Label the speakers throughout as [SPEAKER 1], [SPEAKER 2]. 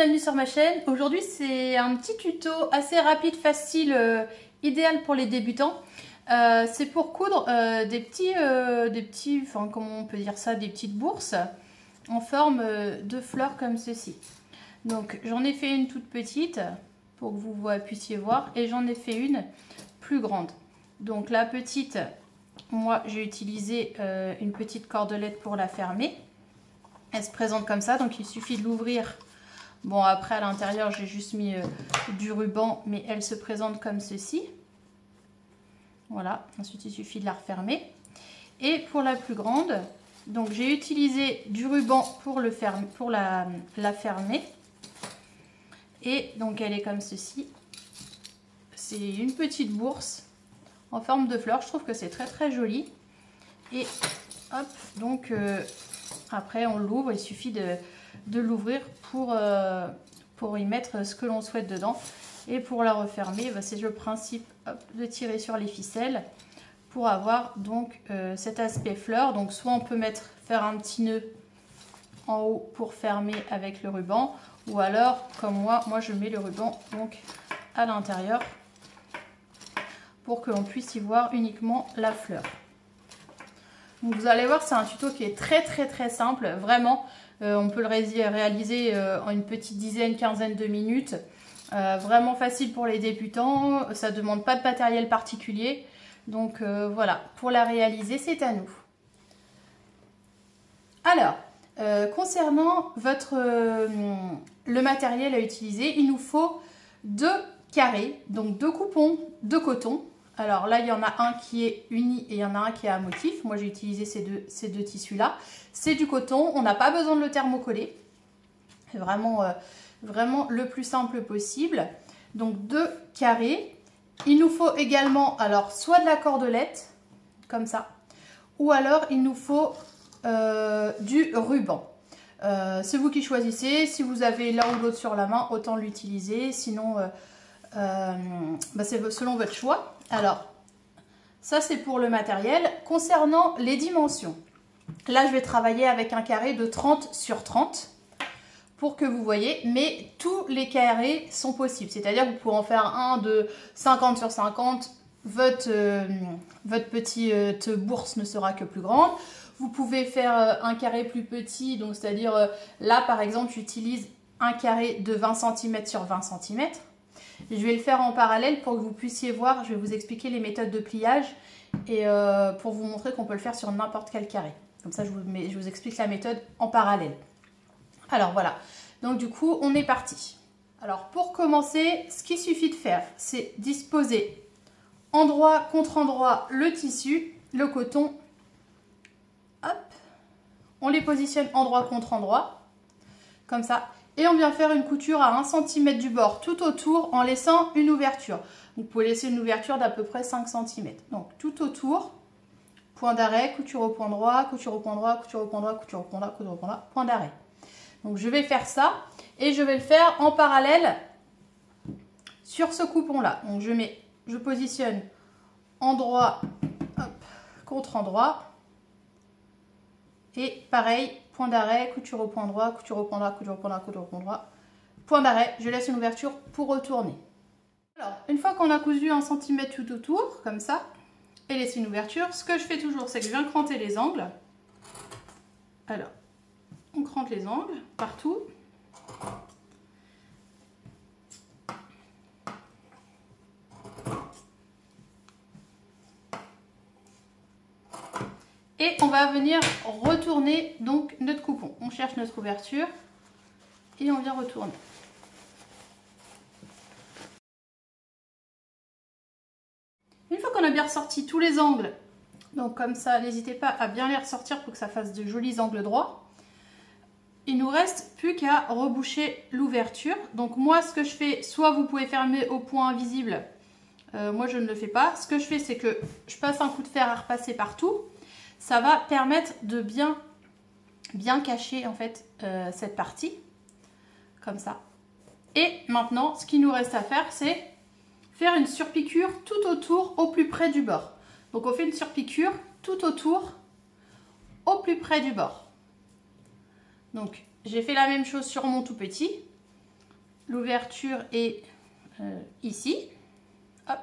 [SPEAKER 1] bienvenue sur ma chaîne. Aujourd'hui c'est un petit tuto assez rapide, facile, idéal pour les débutants. C'est pour coudre des petits, enfin comment on peut dire ça, des petites bourses en forme de fleurs comme ceci. Donc j'en ai fait une toute petite pour que vous puissiez voir et j'en ai fait une plus grande. Donc la petite, moi j'ai utilisé une petite cordelette pour la fermer. Elle se présente comme ça, donc il suffit de l'ouvrir. Bon, après à l'intérieur j'ai juste mis du ruban, mais elle se présente comme ceci. Voilà, ensuite il suffit de la refermer. Et pour la plus grande, donc j'ai utilisé du ruban pour la fermer. Et donc elle est comme ceci. C'est une petite bourse en forme de fleur. Je trouve que c'est très très joli. Et hop, donc après on l'ouvre. Il suffit de l'ouvrir pour y mettre ce que l'on souhaite dedans. Et pour la refermer, bah, c'est le principe de tirer sur les ficelles pour avoir donc cet aspect fleur. Donc soit on peut faire un petit nœud en haut pour fermer avec le ruban, ou alors comme moi je mets le ruban donc à l'intérieur pour que l'on puisse y voir uniquement la fleur. Donc vous allez voir, c'est un tuto qui est très simple, vraiment. On peut le réaliser en une petite dizaine, quinzaine de minutes. Vraiment facile pour les débutants, ça ne demande pas de matériel particulier. Donc voilà, pour la réaliser, c'est à nous. Alors, concernant le matériel à utiliser, il nous faut 2 carrés, donc 2 coupons de coton. Alors là, il y en a un qui est uni et il y en a un qui est à motif. Moi, j'ai utilisé ces deux tissus-là. C'est du coton, on n'a pas besoin de le thermocoller. C'est vraiment le plus simple possible. Donc 2 carrés. Il nous faut également, alors, soit de la cordelette, comme ça, ou alors il nous faut du ruban. C'est vous qui choisissez. Si vous avez l'un ou l'autre sur la main, autant l'utiliser. Sinon, c'est selon votre choix. Alors, ça c'est pour le matériel. Concernant les dimensions, là je vais travailler avec un carré de 30 sur 30 pour que vous voyez, mais tous les carrés sont possibles. C'est-à-dire que vous pouvez en faire un de 50 sur 50. Votre petite bourse ne sera que plus grande. Vous pouvez faire un carré plus petit, donc c'est-à-dire là par exemple j'utilise un carré de 20 cm sur 20 cm. Je vais le faire en parallèle pour que vous puissiez voir, je vais vous expliquer les méthodes de pliage et pour vous montrer qu'on peut le faire sur n'importe quel carré. Comme ça je vous explique la méthode en parallèle. Alors voilà, donc du coup on est parti. Alors pour commencer, ce qu'il suffit de faire, c'est disposer endroit contre endroit le tissu, le coton. Hop, on les positionne endroit contre endroit, comme ça. Et on vient faire une couture à 1 cm du bord tout autour en laissant une ouverture. Vous pouvez laisser une ouverture d'à peu près 5 cm. Donc tout autour, point d'arrêt, couture au point droit, couture au point droit, couture au point droit, couture au point droit, couture au point droit, point d'arrêt. Donc je vais faire ça et je vais le faire en parallèle sur ce coupon là. Donc je positionne endroit, hop, contre endroit. Et pareil, point d'arrêt, couture au point droit, couture au point droit, couture au point droit, couture au point droit, point d'arrêt, je laisse une ouverture pour retourner. Alors, une fois qu'on a cousu 1 cm tout autour, comme ça, et laisser une ouverture, ce que je fais toujours, c'est que je viens cranter les angles. Alors, on crante les angles partout. Et on va venir retourner donc notre coupon. On cherche notre ouverture et on vient retourner. Une fois qu'on a bien ressorti tous les angles, donc comme ça, n'hésitez pas à bien les ressortir pour que ça fasse de jolis angles droits. Il nous reste plus qu'à reboucher l'ouverture. Donc moi, ce que je fais, soit vous pouvez fermer au point invisible. Moi, je ne le fais pas. Ce que je fais, c'est que je passe un coup de fer à repasser partout. Ça va permettre de bien cacher en fait cette partie, comme ça. Et maintenant, ce qu'il nous reste à faire, c'est faire une surpiqûre tout autour au plus près du bord. Donc on fait une surpiqûre tout autour au plus près du bord. Donc j'ai fait la même chose sur mon tout petit. l'ouverture est ici. Hop.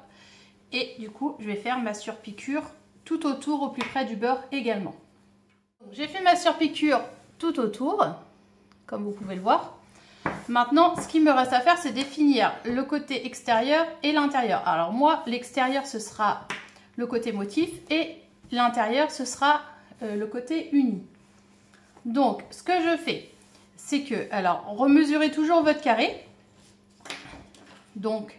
[SPEAKER 1] Et du coup, je vais faire ma surpiqûre tout autour, au plus près du beurre également. J'ai fait ma surpiqûre tout autour, comme vous pouvez le voir. Maintenant, ce qu'il me reste à faire, c'est définir le côté extérieur et l'intérieur. Alors moi, l'extérieur, ce sera le côté motif et l'intérieur, ce sera le côté uni. Donc, ce que je fais, c'est que, alors, remesurez toujours votre carré. Donc,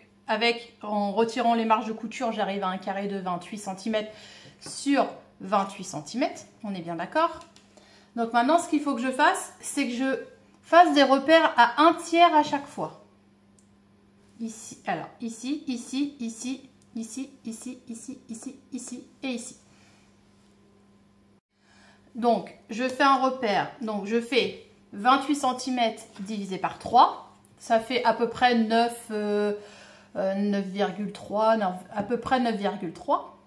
[SPEAKER 1] en retirant les marges de couture, j'arrive à un carré de 28 cm sur 28 cm. On est bien d'accord? Donc maintenant, ce qu'il faut que je fasse, c'est que je fasse des repères à 1/3 à chaque fois. Ici, alors, ici, ici, ici, ici, ici, ici, ici, ici et ici. Donc, je fais un repère. Donc, je fais 28 cm divisé par 3. Ça fait à peu près 9,3, à peu près 9,3.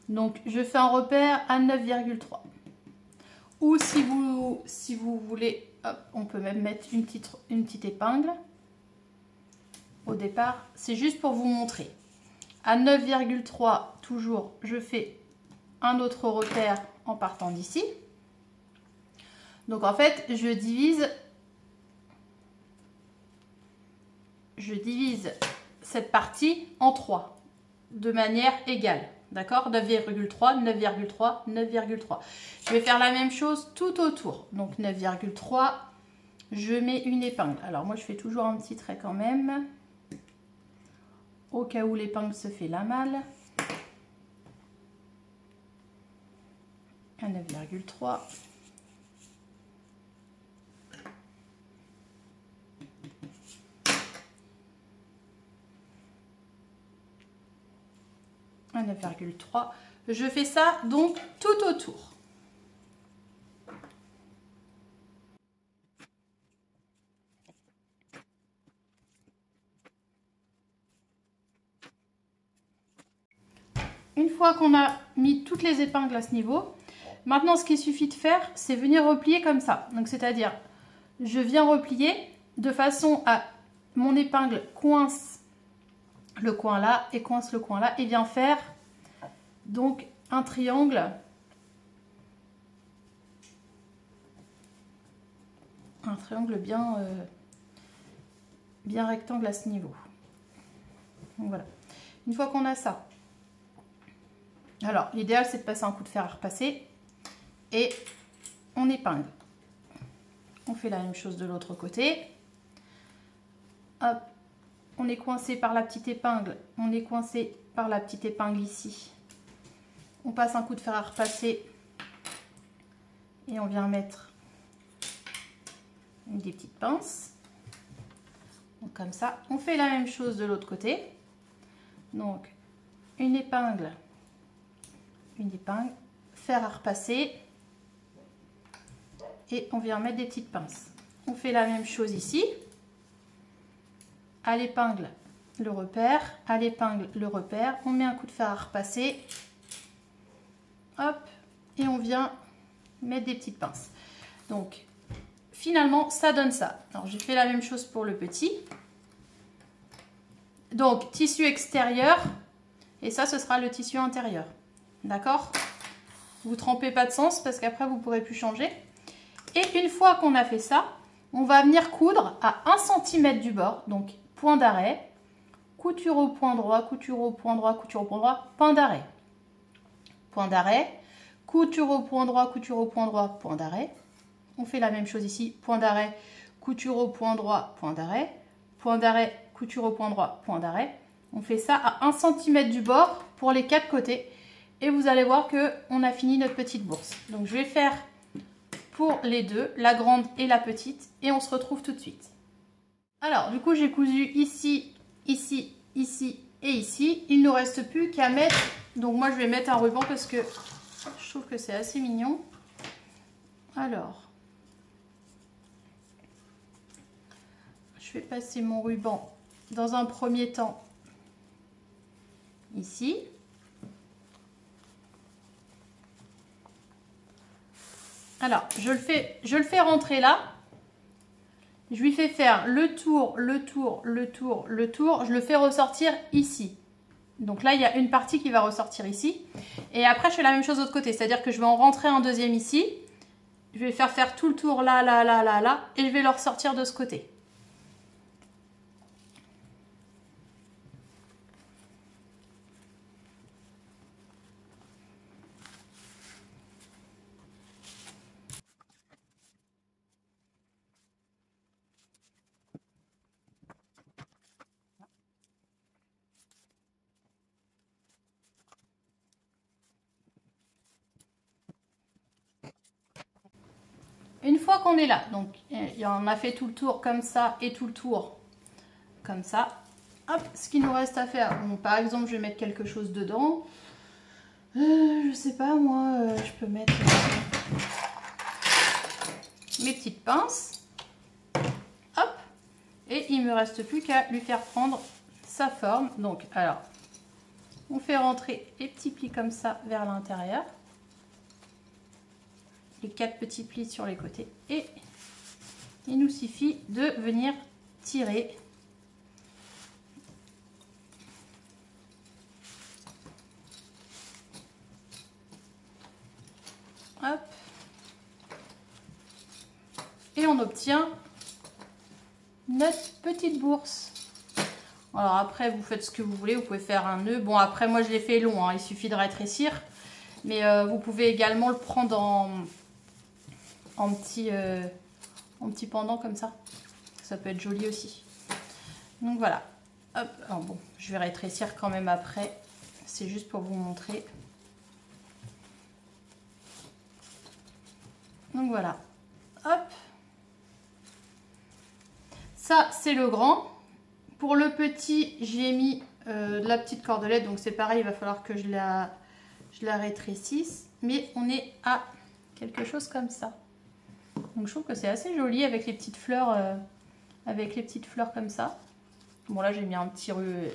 [SPEAKER 1] Donc, je fais un repère à 9,3. Ou si vous voulez, hop, on peut même mettre une petite épingle. Au départ, c'est juste pour vous montrer. À 9,3, toujours, je fais un autre repère en partant d'ici. Donc, en fait, je divise cette partie en 3 de manière égale. D'accord? 9,3, 9,3, 9,3. Je vais faire la même chose tout autour. Donc 9,3, je mets une épingle. Alors moi je fais toujours un petit trait quand même. Au cas où l'épingle se fait la malle. À 9,3. À 9,3. Je fais ça donc tout autour. Une fois qu'on a mis toutes les épingles à ce niveau, maintenant ce qu'il suffit de faire, c'est venir replier comme ça. Donc c'est-à-dire, je viens replier de façon à mon épingle coince le coin là et coince le coin là et vient faire donc un triangle. Un triangle bien rectangle à ce niveau. Donc voilà. Une fois qu'on a ça, alors l'idéal c'est de passer un coup de fer à repasser et on épingle. On fait la même chose de l'autre côté. Hop, on est coincé par la petite épingle, on est coincé par la petite épingle ici. On passe un coup de fer à repasser et on vient mettre des petites pinces. Donc comme ça, on fait la même chose de l'autre côté. Donc une épingle, fer à repasser et on vient mettre des petites pinces. On fait la même chose ici. À l'épingle, le repère, à l'épingle, le repère. On met un coup de fer à repasser. Hop, et on vient mettre des petites pinces. Donc, finalement, ça donne ça. Alors, j'ai fait la même chose pour le petit. Donc, tissu extérieur. Et ça, ce sera le tissu intérieur. D'accord? Vous trempez pas de sens parce qu'après, vous ne pourrez plus changer. Et une fois qu'on a fait ça, on va venir coudre à 1 cm du bord. Donc, point d'arrêt, couture au point droit, couture au point droit, couture au point droit, point d'arrêt. Point d'arrêt, couture au point droit, couture au point droit, point d'arrêt. On fait la même chose ici, point d'arrêt, couture au point droit, point d'arrêt, couture au point droit, point d'arrêt. On fait ça à 1 cm du bord pour les 4 côtés. Et vous allez voir qu'on a fini notre petite bourse. Donc je vais faire pour les deux, la grande et la petite, et on se retrouve tout de suite. Alors, du coup, j'ai cousu ici, ici, ici et ici. Il ne nous reste plus qu'à mettre... Donc, moi, je vais mettre un ruban parce que je trouve que c'est assez mignon. Alors, je vais passer mon ruban dans un premier temps ici. Alors, je le fais rentrer là. Je lui fais faire le tour, le tour, le tour, le tour. Je le fais ressortir ici. Donc là, il y a une partie qui va ressortir ici. Et après, je fais la même chose de l'autre côté. C'est-à-dire que je vais en rentrer un deuxième ici. Je vais faire tout le tour là, là, là, là, là. Et je vais le ressortir de ce côté. Une fois qu'on est là, donc on a fait tout le tour comme ça et tout le tour comme ça. Hop, ce qu'il nous reste à faire, bon, par exemple, je vais mettre quelque chose dedans. Je sais pas, moi, je peux mettre mes petites pinces. Hop, et il me reste plus qu'à lui faire prendre sa forme. Donc, alors, on fait rentrer les petits plis comme ça vers l'intérieur. Les 4 petits plis sur les côtés et il nous suffit de venir tirer hop et on obtient notre petite bourse. Alors après vous faites ce que vous voulez, vous pouvez faire un nœud. Bon après moi je l'ai fait long, hein, il suffit de rétrécir, mais vous pouvez également le prendre en petit pendant comme ça. Ça peut être joli aussi. Donc voilà. Hop. Alors bon, je vais rétrécir quand même après. C'est juste pour vous montrer. Donc voilà. Hop. Ça, c'est le grand. Pour le petit, j'ai mis de la petite cordelette. Donc c'est pareil, il va falloir que je la rétrécisse. Mais on est à quelque chose comme ça. Donc je trouve que c'est assez joli avec les petites fleurs, comme ça. Bon là j'ai mis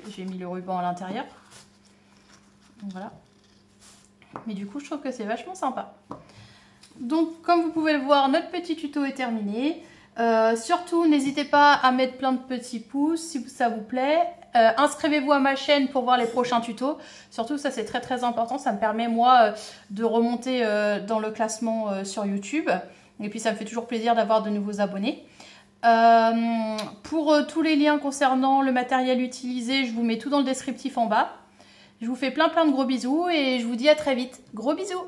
[SPEAKER 1] j'ai mis le ruban à l'intérieur. Voilà. Mais du coup je trouve que c'est vachement sympa. Donc comme vous pouvez le voir, notre petit tuto est terminé. Surtout n'hésitez pas à mettre plein de petits pouces si ça vous plaît. Inscrivez-vous à ma chaîne pour voir les prochains tutos. Surtout ça c'est très très important. Ça me permet moi de remonter dans le classement sur YouTube. Et puis ça me fait toujours plaisir d'avoir de nouveaux abonnés. Pour tous les liens concernant le matériel utilisé, je vous mets tout dans le descriptif en bas. Je vous fais plein de gros bisous et je vous dis à très vite. Gros bisous!